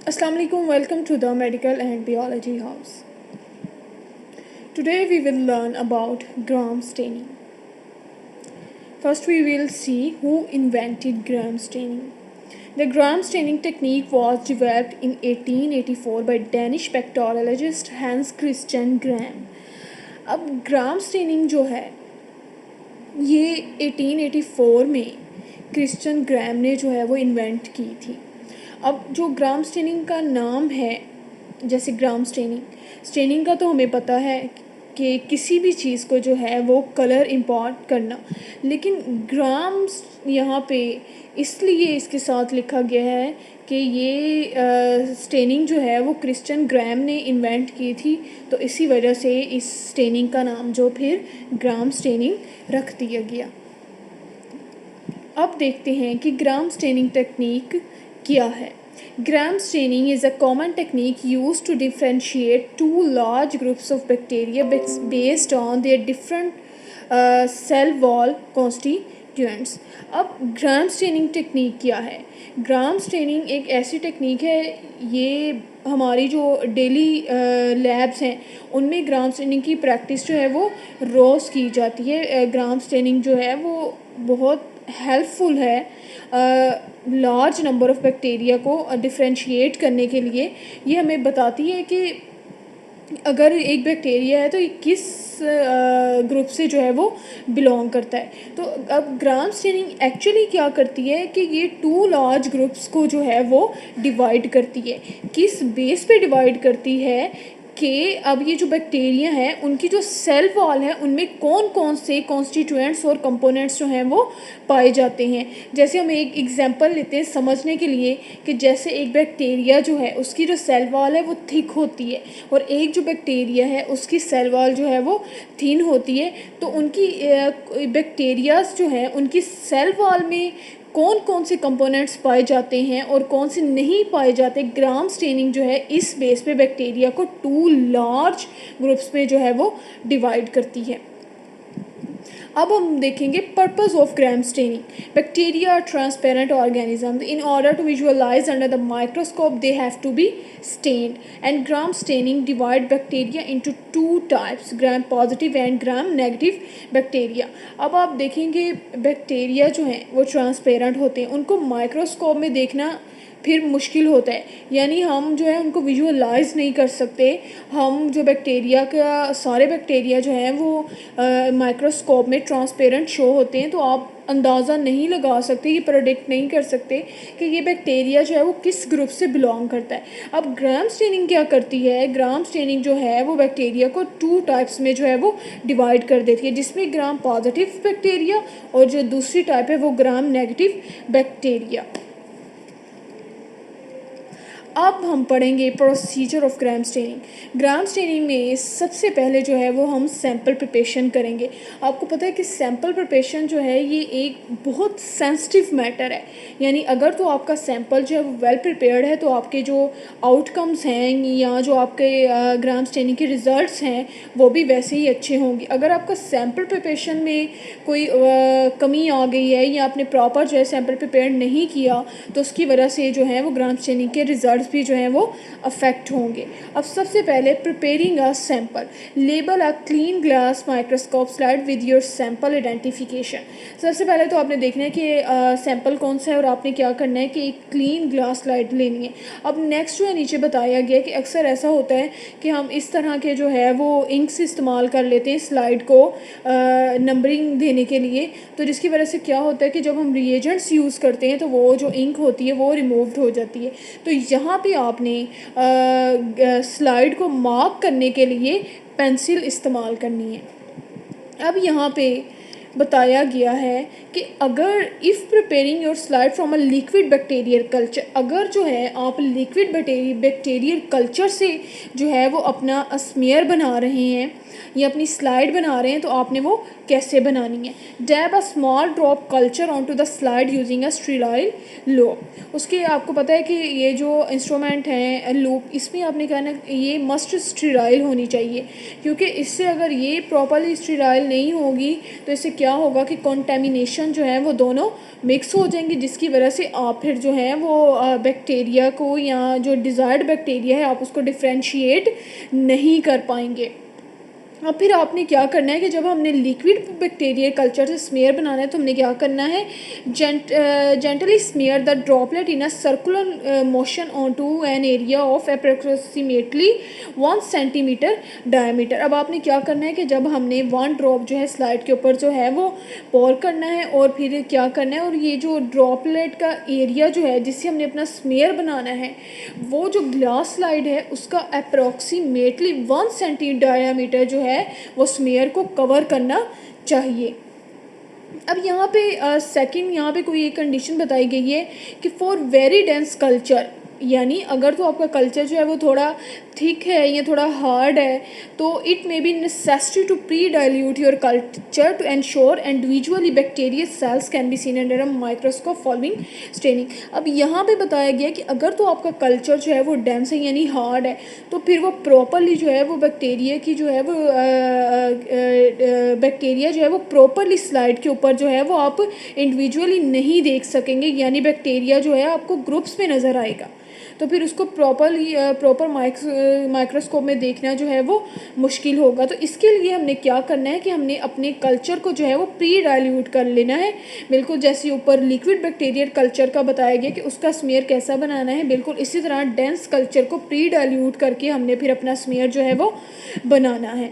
Assalamu alaikum, welcome to the Medical and Biology House. Today we will learn about Gram staining. First we will see who invented Gram staining. The Gram staining technique was developed in 1884 by Danish bacteriologist Hans Christian Gram. अब gram staining जो है ये 1884 में Christian ग्राम ने जो है वो invent की थी। अब जो ग्राम स्टेनिंग का नाम है, जैसे ग्राम स्टेनिंग का तो हमें पता है कि किसी भी चीज़ को जो है वो कलर इम्पोर्ट करना, लेकिन ग्राम यहाँ पे इसलिए इसके साथ लिखा गया है कि ये स्टेनिंग जो है वो क्रिश्चियन ग्राम ने इन्वेंट की थी, तो इसी वजह से इस स्टेनिंग का नाम जो फिर ग्राम स्टेनिंग रख दिया गया। अब देखते हैं कि ग्राम स्टेनिंग टेक्निक क्या है। Gram staining is a common technique used to differentiate two large groups of bacteria based on their different cell wall constituents. अब ग्राम स्टेनिंग टेक्निक क्या है? ग्राम स्टेनिंग एक ऐसी टेक्निक है, ये हमारी जो डेली लैब्स हैं उनमें ग्राम स्टेनिंग की प्रैक्टिस जो है वो रोज़ की जाती है। ग्राम स्टेनिंग जो है वो बहुत हेल्पफुल है लार्ज नंबर ऑफ़ बैक्टीरिया को डिफ्रेंशिएट करने के लिए। ये हमें बताती है कि अगर एक बैक्टीरिया है तो ये किस ग्रुप से जो है वो बिलोंग करता है। तो अब ग्राम स्टेनिंग एक्चुअली क्या करती है कि ये टू लार्ज ग्रुप्स को जो है वो डिवाइड करती है। किस बेस पे डिवाइड करती है कि अब ये जो बैक्टीरिया हैं उनकी जो सेल वॉल है उनमें कौन कौन से कॉन्स्टिट्यूएंट्स और कंपोनेंट्स जो हैं वो पाए जाते हैं। जैसे हम एक एग्जांपल लेते हैं समझने के लिए कि जैसे एक बैक्टीरिया जो है उसकी जो सेल वॉल है वो थिक होती है और एक जो बैक्टीरिया है उसकी सेल वॉल जो है वो थिन होती है, तो उनकी बैक्टीरियाज जो हैं उनकी सेल वॉल में कौन कौन से कंपोनेंट्स पाए जाते हैं और कौन से नहीं पाए जाते। ग्राम स्टेनिंग जो है इस बेस पे बैक्टीरिया को टू लार्ज ग्रुप्स में जो है वो डिवाइड करती है। अब हम देखेंगे purpose of gram staining. Bacteria are transparent organism, in order to visualise under the microscope they have to be stained, and gram staining divide bacteria into two types, gram positive and gram negative bacteria. अब आप देखेंगे bacteria जो हैं वो transparent होते हैं, उनको microscope में देखना फिर मुश्किल होता है, यानी हम जो है उनको विजुअलाइज नहीं कर सकते। हम जो बैक्टीरिया का सारे बैक्टीरिया जो हैं वो माइक्रोस्कोप में ट्रांसपेरेंट शो होते हैं, तो आप अंदाज़ा नहीं लगा सकते, ये प्रोडिक्ट नहीं कर सकते कि ये बैक्टीरिया जो है वो किस ग्रुप से बिलोंग करता है। अब ग्राम स्टेनिंग क्या करती है? ग्राम स्टेनिंग जो है वो बैक्टीरिया को टू टाइप्स में जो है वो डिवाइड कर देती है, जिसमें ग्राम पॉजिटिव बैक्टीरिया और जो दूसरी टाइप है वो ग्राम नेगेटिव बैक्टीरिया। अब हम पढ़ेंगे procedure of gram staining. Gram staining में सबसे पहले जो है वो हम सैंपल प्रिपरेशन करेंगे। आपको पता है कि सैंपल प्रिपरेशन जो है ये एक बहुत सेंसिटिव मैटर है, यानी अगर तो आपका सैंपल जो है वो वेल प्रिपेयर्ड है तो आपके जो आउटकम्स हैं या जो आपके ग्राम स्टेनिंग के रिज़ल्ट्स हैं वो भी वैसे ही अच्छे होंगे। अगर आपका सैंपल प्रिपरेशन में कोई कमी आ गई है या आपने प्रॉपर जो है सैंपल प्रिपेयर नहीं किया तो उसकी वजह से जो है वो ग्राम स्टेनिंग के रिज़ल्ट भी जो हैं वो अफेक्ट होंगे। अब सबसे पहले preparing a sample, label a clean glass microscope slide with your sample identification. सबसे पहले तो आपने देखना है कि सैंपल कौन सा है और आपने क्या करना है कि एक क्लीन ग्लास स्लाइड लेनी है। अब नेक्स्ट जो है नीचे बताया गया कि अक्सर ऐसा होता है कि हम इस तरह के जो है वो इंक्स इस्तेमाल कर लेते हैं स्लाइड को नंबरिंग देने के लिए, तो जिसकी वजह से क्या होता है कि जब हम रिएजेंट्स यूज़ करते हैं तो वो जो इंक होती है वो रिमूव्ड हो जाती है। तो यहाँ पे आपने स्लाइड को मार्क करने के लिए पेंसिल इस्तेमाल करनी है। अब यहाँ पे बताया गया है कि अगर if preparing your slide from a liquid bacterial culture, अगर जो है आप लिक्विड बैक्टीरियल कल्चर से जो है वो अपना स्मीयर बना रहे हैं या अपनी स्लाइड बना रहे हैं तो आपने वो कैसे बनानी है। Dab a small drop culture on to the slide using a sterile loop. उसके आपको पता है कि ये जो इंस्ट्रूमेंट है लूप, इसमें आपने कहना ये मस्ट स्टेराइल होनी चाहिए, क्योंकि इससे अगर ये प्रॉपरली स्टेराइल नहीं होगी तो इससे क्या क्या होगा कि कॉन्टेमिनेशन जो है वो दोनों मिक्स हो जाएंगे, जिसकी वजह से आप फिर जो है वो बैक्टीरिया को या जो डिज़ायर्ड बैक्टीरिया है आप उसको डिफ्रेंशिएट नहीं कर पाएंगे। अब फिर आपने क्या करना है कि जब हमने लिक्विड बैक्टीरियल कल्चर से स्मेयर बनाना है तो हमने क्या करना है, gently smear the droplet in a circular motion on to an area of approximately 1 centimetre diameter. अब आपने क्या करना है कि जब हमने 1 ड्रॉप जो है स्लाइड के ऊपर जो है वो पोर करना है और फिर क्या करना है, और ये जो ड्रॉपलेट का एरिया जो है जिससे हमने अपना स्मेयर बनाना है वो जो ग्लास स्लाइड है उसका अप्रोक्सीमेटली 1 सेंटीमीटर डायमीटर जो है वो स्मेयर को कवर करना चाहिए। अब यहाँ पे सेकंड यहाँ पे कोई एक कंडीशन बताई गई है कि फॉर वेरी डेंस कल्चर, यानी अगर तो आपका कल्चर जो है वो थोड़ा थिक है या थोड़ा हार्ड है तो it may be necessary to pre dilute your culture to ensure individually bacterial cells can be seen under a microscope following staining. अब यहाँ पे बताया गया कि अगर तो आपका कल्चर जो है वो डेंस है यानी हार्ड है तो फिर वो प्रॉपरली जो है वो बैक्टीरिया की जो है वो बैक्टीरिया जो है वो प्रॉपरली स्लाइड के ऊपर जो है वो आप इंडिविजुअली नहीं देख सकेंगे, यानी बैक्टीरिया जो है आपको ग्रुप्स में नज़र आएगा, तो फिर उसको प्रॉपर माइक्रोस्कोप में देखना जो है वो मुश्किल होगा। तो इसके लिए हमने क्या करना है कि हमने अपने कल्चर को जो है वो प्री डाइल्यूट कर लेना है, बिल्कुल जैसे ऊपर लिक्विड बैक्टीरियल कल्चर का बताया गया कि उसका स्मेयर कैसा बनाना है, बिल्कुल इसी तरह डेंस कल्चर को प्री डाइल्यूट करके हमने फिर अपना स्मेयर जो है वो बनाना है।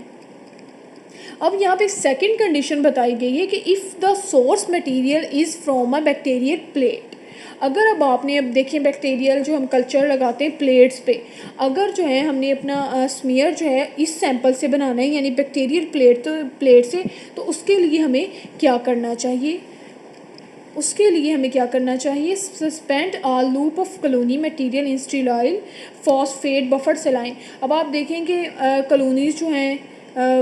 अब यहाँ पे सेकंड कंडीशन बताई गई है कि if the source material is from a bacterial plate. अगर अब आपने अब देखिए बैक्टीरियल जो हम कल्चर लगाते हैं प्लेट्स पे, अगर जो है हमने अपना स्मीयर जो है इस सैंपल से बनाना है यानी बैक्टीरियल प्लेट से, तो उसके लिए हमें क्या करना चाहिए, suspend a loop of colony material in sterile phosphate buffer saline. अब आप देखेंगे कलोनीज जो हैं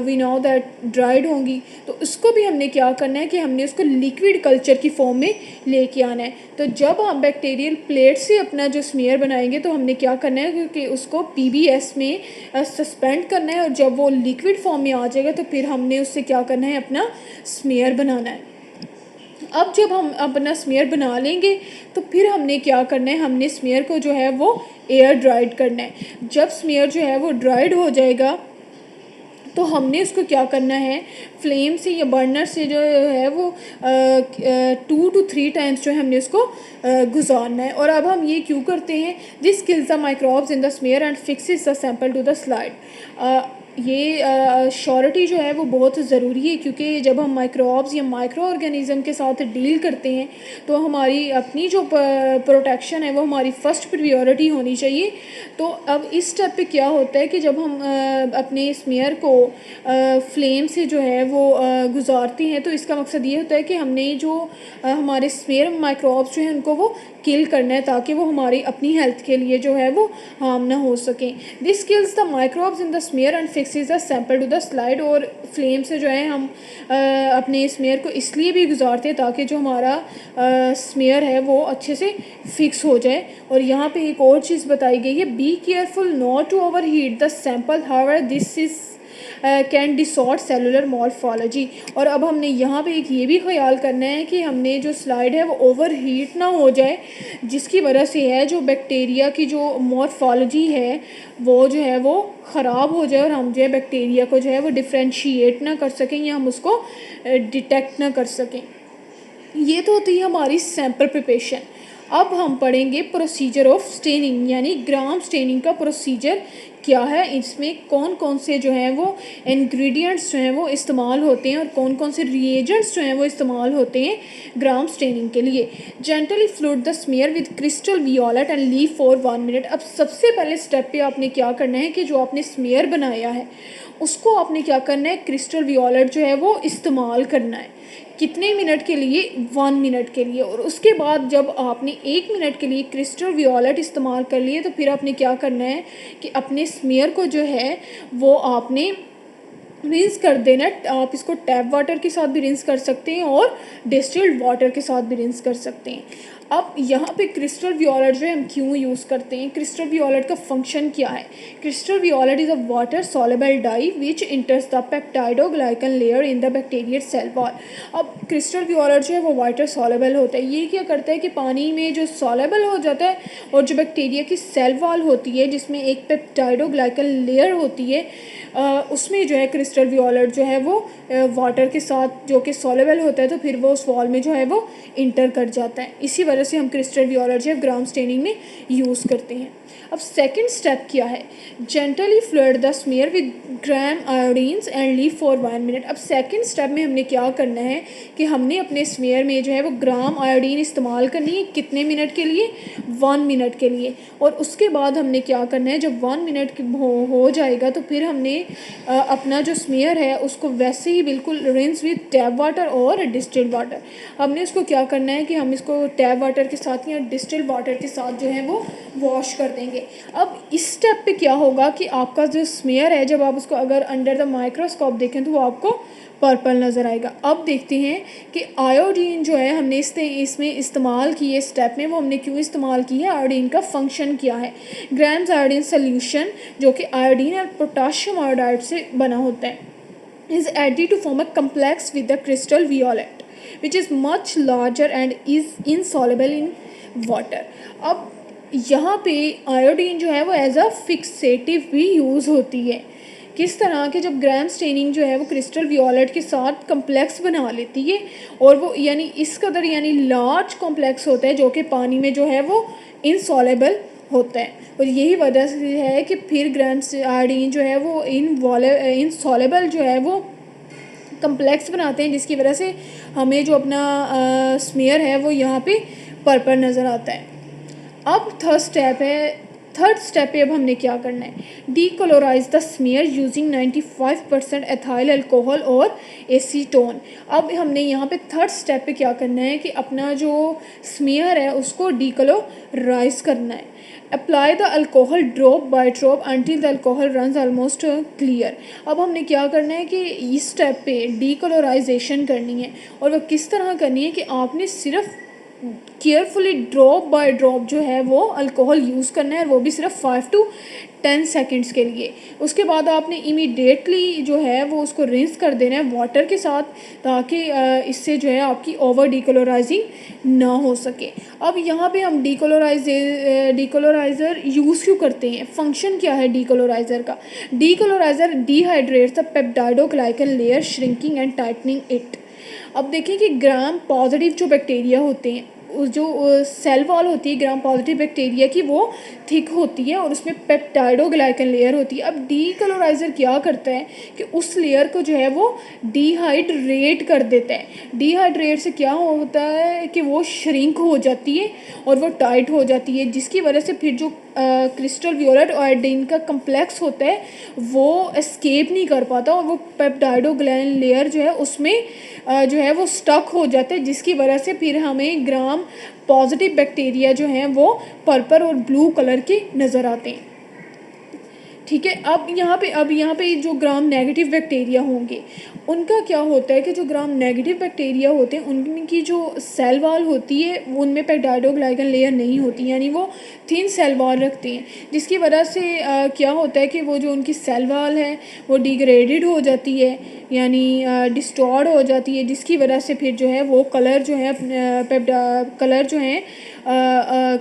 वी नो दैट ड्राइड होंगी, तो उसको भी हमने क्या करना है कि हमने उसको लिक्विड कल्चर की फॉर्म में लेके आना है। तो जब हम बैक्टीरियल प्लेट से अपना जो स्मीयर बनाएंगे तो हमने क्या करना है क्योंकि उसको पीबीएस में सस्पेंड करना है, और जब वो लिक्विड फॉर्म में आ जाएगा तो फिर हमने उससे क्या करना है, अपना स्मीयर बनाना है। अब जब हम अपना स्मीयर बना लेंगे तो फिर हमने क्या करना है, हमने स्मीयर को जो है वो एयर ड्राइड करना है। जब स्मीयर जो है वो ड्राइड हो जाएगा तो हमने उसको क्या करना है, फ्लेम से या बर्नर से जो है वो 2 to 3 टाइम्स जो है हमने उसको गुजारना है। और अब हम ये क्यों करते हैं, this kills the microbes in the smear and fixes the sample to the slide. ये श्योरिटी जो है वो बहुत ज़रूरी है, क्योंकि जब हम माइक्रोब्स या माइक्रो ऑर्गेनिज़म के साथ डील करते हैं तो हमारी अपनी जो प्रोटेक्शन है वो हमारी फ़र्स्ट प्रायोरिटी होनी चाहिए। तो अब इस स्टेप पे क्या होता है कि जब हम अपने स्मीयर को फ्लेम से जो है वो गुजारते हैं तो इसका मकसद ये होता है कि हमने जो हमारे स्मीयर माइक्रोब्स जो हैं उनको वो किल करना है ताकि वो हमारी अपनी हेल्थ के लिए जो है वो हार्म ना हो सकें। This kills the microbes in the smear and fixes the sample to the slide. और फ्लेम से जो है हम अपने स्मीयर को इसलिए भी गुजारते हैं ताकि जो हमारा स्मीयर है वो अच्छे से फिक्स हो जाए। और यहाँ पे एक और चीज़ बताई गई है, be careful not to overheat the sample, however this is can distort cellular morphology. और अब हमने यहाँ पे एक ये भी ख्याल करना है कि हमने जो स्लाइड है वो ओवर हीट ना हो जाए, जिसकी वजह से है जो बैक्टीरिया की जो मॉर्फोलॉजी है वो जो है वो ख़राब हो जाए और हम जो है बैक्टीरिया को जो है वो डिफ्रेंशिएट ना कर सकें या हम उसको डिटेक्ट ना कर सकें। ये तो होती है हमारी सैंपल प्रिपरेशन। अब हम पढ़ेंगे प्रोसीजर ऑफ स्टेनिंग, यानी ग्राम स्टेनिंग का प्रोसीजर क्या है, इसमें कौन कौन से जो हैं वो इंग्रेडिएंट्स जो हैं वो इस्तेमाल होते हैं और कौन कौन से रिएजेंट्स जो हैं वो इस्तेमाल होते हैं ग्राम स्टेनिंग के लिए। Gently flood the smear with crystal violet and leave for 1 minute. अब सबसे पहले स्टेप पे आपने क्या करना है कि जो आपने स्मीयर बनाया है उसको आपने क्या करना है, क्रिस्टल वियोलेट जो है वो इस्तेमाल करना है। कितने मिनट के लिए, 1 मिनट के लिए। और उसके बाद जब आपने 1 मिनट के लिए क्रिस्टल वियोलेट इस्तेमाल कर लिए तो फिर आपने क्या करना है कि अपने स्मीयर को जो है वो आपने रिंस कर देना। आप इसको टैप वाटर के साथ भी रिंस कर सकते हैं और डिस्टिल्ड वाटर के साथ भी रिंस कर सकते हैं। अब यहाँ पे क्रिस्टल वियोलेट जो है हम क्यों यूज़ करते हैं, क्रिस्टल वियोलेट का फंक्शन क्या है। Crystal violet is a water soluble dye which enters the peptidoglycan layer in the bacterial cell wall. अब क्रिस्टल वियोलेट जो है वो वाटर सॉल्युबल होता है। ये क्या करता है कि पानी में जो सॉल्युबल हो जाता है और जो बैक्टीरिया की सेल वॉल होती है जिसमें एक पेप्टाइडोग्लाइकन लेयर होती है उसमें जो है क्रिस्टल वियोलेट जो है वो वाटर के साथ जो कि सॉल्युबल होता है तो फिर वो उस वॉल में जो है वो इंटर कर जाता है। इसी वजह से हम क्रिस्टल वियोलेट जो है ग्राम स्टेनिंग में यूज़ करते हैं। अब सेकंड स्टेप क्या है, gently flood the smear with gram आयोडीन्स and leave for 1 minute. अब सेकंड स्टेप में हमने क्या करना है कि हमने अपने स्मीयर में जो है वो ग्राम आयोडीन इस्तेमाल करनी है। कितने मिनट के लिए, 1 मिनट के लिए। और उसके बाद हमने क्या करना है, जब 1 मिनट हो जाएगा तो फिर हमने अपना जो स्मीयर है उसको वैसे ही बिल्कुल रिंस विद टैप वाटर और डिस्टिल्ड वाटर। हमने इसको क्या करना है कि हम इसको टैप वाटर के साथ या डिस्टिल्ड वाटर के साथ जो है वो वॉश कर देंगे। अब इस स्टेप पे क्या होगा कि आपका जो स्मीयर है जब आप उसको अगर अंडर द माइक्रोस्कोप देखें तो वो आपको पर्पल नज़र आएगा। अब देखते हैं कि आयोडीन जो है हमने इसमें इस्तेमाल की है स्टेप में, वो हमने क्यों इस्तेमाल की है, आयोडीन का फंक्शन क्या है। ग्राम्स आयोडीन सोल्यूशन जो कि आयोडीन और पोटाशियम आयोडाइड से बना होता है is added to form a complex with the crystal violet which is much larger and is insoluble in water। अब यहाँ पे आयोडीन जो है वो एज अ फिक्सेटिव भी यूज़ होती है। किस तरह के, जब ग्राम स्टेनिंग जो है वो क्रिस्टल वियोलेट के साथ कम्प्लेक्स बना लेती है और वो यानी इस कदर यानी लार्ज कॉम्प्लेक्स होता है जो कि पानी में जो है वो इनसॉलेबल होता है। और यही वजह से है कि फिर ग्राम आयोडीन जो है वो इनसॉलेबल जो है वो कम्प्लेक्स बनाते हैं जिसकी वजह से हमें जो अपना स्मीयर है वो यहाँ पे पर्पल नज़र आता है। अब थर्ड स्टेप पे अब हमने क्या करना है, decolorize the smear using 95% ethyl alcohol और एसीटोन। अब हमने यहाँ पे थर्ड स्टेप पे क्या करना है कि अपना जो स्मीयर है उसको डीकलोराइज करना है। Apply the alcohol drop by drop until the alcohol runs almost clear. अब हमने क्या करना है कि इस स्टेप पे डीकलोराइजेशन करनी है और वो किस तरह करनी है कि आपने सिर्फ केयरफुली ड्रॉप बाय ड्रॉप जो है वो अल्कोहल यूज़ करना है और वो भी सिर्फ 5 to 10 सेकेंड्स के लिए। उसके बाद आपने इमीडिएटली जो है वो उसको रिंस कर देना है वाटर के साथ ताकि इससे जो है आपकी ओवर डीकलोराइजिंग ना हो सके। अब यहाँ पे हम डीकलोराइज़र यूज़ क्यों करते हैं, फंक्शन क्या है डीकलोराइज़र का। Decolorizer dehydrates the peptidoglycan layer shrinking and tightening it. अब देखिए कि ग्राम पॉजिटिव जो बैक्टीरिया होते हैं जो सेल वॉल होती है ग्राम पॉजिटिव बैक्टीरिया की वो थिक होती है और उसमें पेप्टाइडोग्लाइकन लेयर होती है। अब डीकलोराइज़र क्या करता है कि उस लेयर को जो है वो डिहाइड्रेट कर देता है। डिहाइड्रेट से क्या होता है कि वो श्रिंक हो जाती है और वो टाइट हो जाती है जिसकी वजह से फिर जो क्रिस्टल वियोलेट आयोडीन का कम्प्लेक्स होता है वो एस्केप नहीं कर पाता और वो पेप्टाइडोग्लाइकन लेयर जो है उसमें जो है वो स्टक हो जाता है जिसकी वजह से फिर हमें ग्राम पॉजिटिव बैक्टीरिया जो हैं वो पर्पल और ब्लू कलर के नज़र आते हैं। ठीक है। अब यहाँ पे जो ग्राम नेगेटिव बैक्टीरिया होंगे उनका क्या होता है कि जो ग्राम नेगेटिव बैक्टीरिया होते हैं उनकी जो सेल वॉल होती है उनमें पेप्टाइडोग्लाइकन लेयर नहीं होती यानी वो थिन सेल वॉल रखते हैं जिसकी वजह से क्या होता है कि वो जो उनकी सेल वॉल है वो डिग्रेडेड हो जाती है यानी डिस्टॉर्ड हो जाती है जिसकी वजह से फिर जो है वो कलर जो है कलर जो है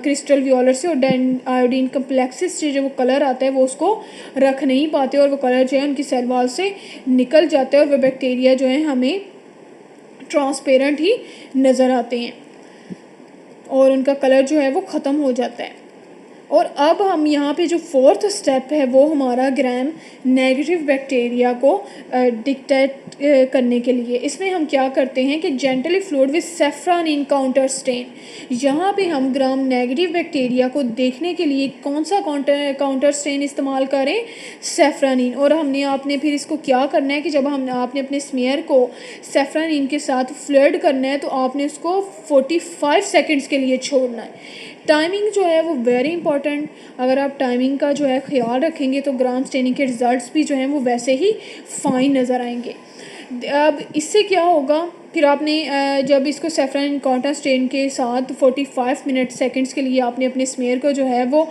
क्रिस्टल वियोलेट से और आयोडीन कम्प्लेक्सेस से जो वो कलर आता है वो उसको रख नहीं पाते और वो कलर जो है उनकी सेल वॉल से निकल जाते हैं और वो बैक्टीरिया जो है हमें ट्रांसपेरेंट ही नज़र आते हैं और उनका कलर जो है वो ख़त्म हो जाता है। और अब हम यहाँ पे जो फोर्थ स्टेप है वो हमारा ग्राम नेगेटिव बैक्टीरिया को डिटेक्ट करने के लिए इसमें हम क्या करते हैं कि gently fluid with saffron in counter stand. यहाँ पे हम ग्राम नेगेटिव बैक्टीरिया को देखने के लिए कौन सा काउंटर स्टेन इस्तेमाल करें, सेफ्रॉनिन। और आपने फिर इसको क्या करना है कि जब आपने अपने स्मीयर को सेफ्रॉनिन के साथ फ्लड करना है तो आपने उसको 45 सेकेंड्स के लिए छोड़ना है। टाइमिंग जो है वो वेरी इंपॉर्टेंट, अगर आप टाइमिंग का जो है ख्याल रखेंगे तो ग्राम स्टेनिंग के रिज़ल्ट्स भी जो हैं वो वैसे ही फ़ाइन नज़र आएंगे। अब इससे क्या होगा फिर आपने जब इसको सेफ्रॉन कॉटन स्टेन के साथ 45 मिनट सेकंड्स के लिए आपने अपने स्मेयर को जो है वो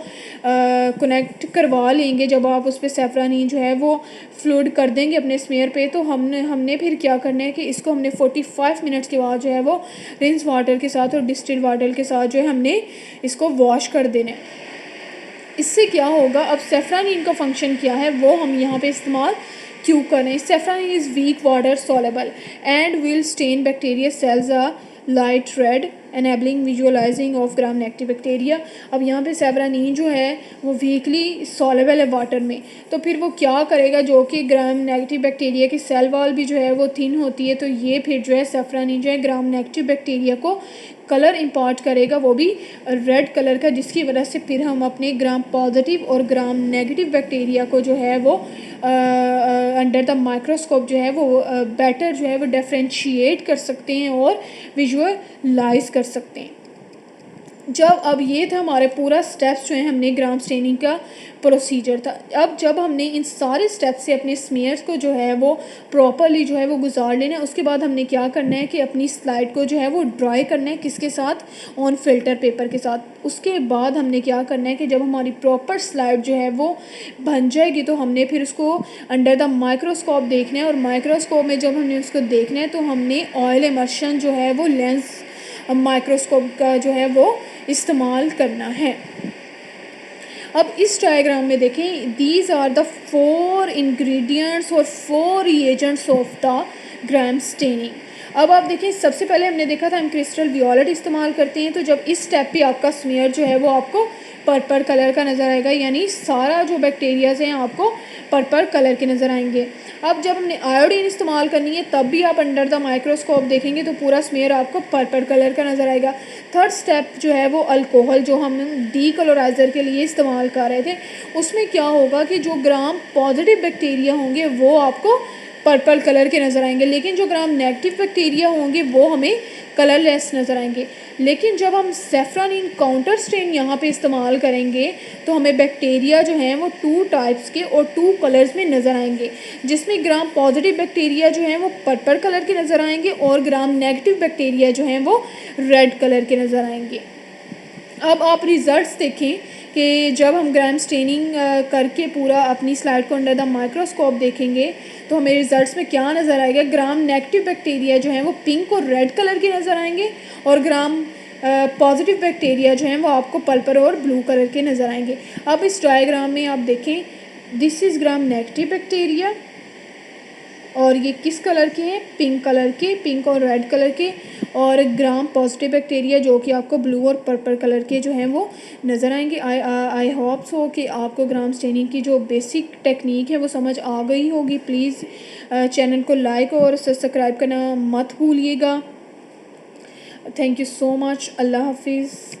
कनेक्ट करवा लेंगे। जब आप उस पर सेफ्रॉन जो है वो फ्लूइड कर देंगे अपने स्मेयर पे, तो हमने फिर क्या करना है कि इसको हमने 45 मिनट्स के बाद जो है वो रिंस वाटर के साथ और डिस्टिल्ड वाटर के साथ जो है हमने इसको वॉश कर देना है। इससे क्या होगा, अब सेफ्रॉन का फंक्शन क्या है वो हम यहाँ पे इस्तेमाल क्यों करें। Saffron is weak water soluble and will stain bacteria cells a light red enabling visualising of gram negative bacteria. अब यहाँ पे सेफ्रॉन जो है वो वीकली सॉलेबल है वाटर में, तो फिर वो क्या करेगा, जो कि ग्राम नेगेटिव बैक्टीरिया की सेल वॉल भी जो है वो थिन होती है, तो ये फिर जो है सेफ्रॉन जो है ग्राम नेगेटिव बैक्टीरिया को कलर इम्पार्ट करेगा, वो भी रेड कलर का, जिसकी वजह से फिर हम अपने ग्राम पॉजिटिव और ग्राम नेगेटिव बैक्टीरिया को जो है वो अंडर द माइक्रोस्कोप जो है वो बेटर जो है वो डिफरेंशिएट कर सकते हैं और विजुअलाइज कर सकते हैं। जब अब ये था हमारे पूरा स्टेप्स जो है हमने ग्राम स्टेनिंग का प्रोसीजर था। अब जब हमने इन सारे स्टेप्स से अपने स्मेयर्स को जो है वो प्रॉपरली जो है वो गुजार लेना है, उसके बाद हमने क्या करना है कि अपनी स्लाइड को जो है वो ड्राई करना है, किसके साथ, ऑन फिल्टर पेपर के साथ। उसके बाद हमने क्या करना है कि जब हमारी प्रॉपर स्लाइड जो है वो बन जाएगी, तो हमने फिर उसको अंडर द माइक्रोस्कोप देखना है, और माइक्रोस्कोप में जब हमने उसको देखना है तो हमने ऑयल इमर्शन जो है वो लेंस माइक्रोस्कोप का जो है वो इस्तेमाल करना है। अब इस डायग्राम में देखें, दीज आर द 4 इंग्रेडिएंट्स और 4 reagents of the gram staining. अब आप देखें, सबसे पहले हमने देखा था हम क्रिस्टल वियोलेट इस्तेमाल करते हैं, तो जब इस स्टेप पे आपका स्मेयर जो है वो आपको पर्पल कलर का नज़र आएगा, यानी सारा जो बैक्टीरियाज हैं आपको पर्पल कलर के नज़र आएंगे। अब जब हमने आयोडीन इस्तेमाल करनी है, तब भी आप अंडर द माइक्रोस्कोप देखेंगे तो पूरा स्मेयर आपको पर्पल कलर का नज़र आएगा। थर्ड स्टेप जो है वो अल्कोहल, जो हम डीकलराइज़र के लिए इस्तेमाल कर रहे थे, उसमें क्या होगा कि जो ग्राम पॉजिटिव बैक्टीरिया होंगे वो आपको पर्पल कलर के नज़र आएंगे, लेकिन जो ग्राम नेगेटिव बैक्टीरिया होंगे वो हमें कलरलेस नज़र आएंगे। लेकिन जब हम सेफ्रॉन काउंटर स्टेन यहाँ पे इस्तेमाल करेंगे तो हमें बैक्टीरिया जो हैं वो 2 टाइप्स के और 2 कलर्स में नज़र आएंगे, जिसमें ग्राम पॉजिटिव बैक्टीरिया जो हैं वो पर्पल कलर के नज़र आएंगे और ग्राम नेगेटिव बैक्टीरिया जो हैं वो रेड कलर के नज़र आएंगे। अब आप रिज़ल्ट्स देखें कि जब हम ग्राम स्टेनिंग करके पूरा अपनी स्लाइड को अंडर द माइक्रोस्कोप देखेंगे तो हमें रिज़ल्ट्स में क्या नज़र आएगा, ग्राम नेगेटिव बैक्टीरिया जो हैं वो पिंक और रेड कलर के नज़र आएंगे, और ग्राम पॉजिटिव बैक्टीरिया जो हैं वो आपको पर्पल और ब्लू कलर के नज़र आएंगे। अब इस डायग्राम में आप देखें, this is gram negative bacteria, और ये किस कलर के हैं, पिंक कलर के, पिंक और रेड कलर के, और ग्राम पॉजिटिव बैक्टीरिया जो कि आपको ब्लू और पर्पल कलर के जो हैं वो नज़र आएंगे। आई होप सो कि आपको ग्राम स्टेनिंग की जो बेसिक टेक्निक है वो समझ आ गई होगी। प्लीज़ चैनल को लाइक और सब्सक्राइब करना मत भूलिएगा। Thank you so much. अल्लाह हाफिज़।